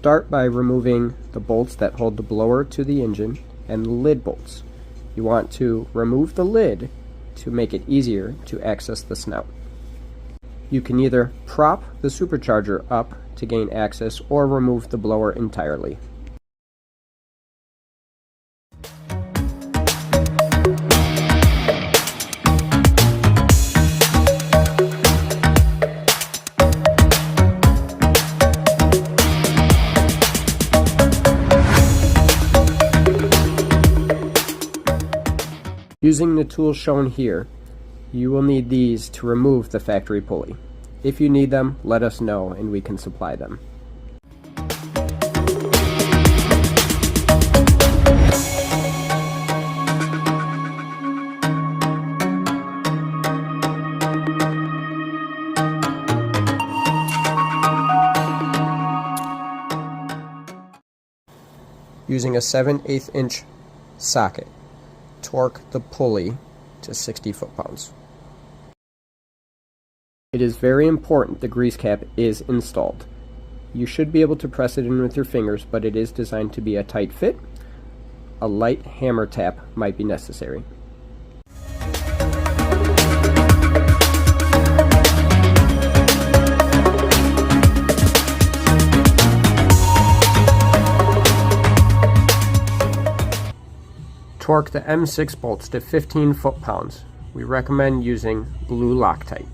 start by removing the bolts that hold the blower to the engine and the lid bolts. You want to remove the lid to make it easier to access the snout. You can either prop the supercharger up to gain access or remove the blower entirely. Using the tools shown here, you will need these to remove the factory pulley. If you need them, let us know and we can supply them. Using a 7/8 inch socket, torque the pulley to 60 foot-pounds. It is very important the grease cap is installed. You should be able to press it in with your fingers, but it is designed to be a tight fit. A light hammer tap might be necessary. Torque the M6 bolts to 15 foot-pounds. We recommend using blue Loctite.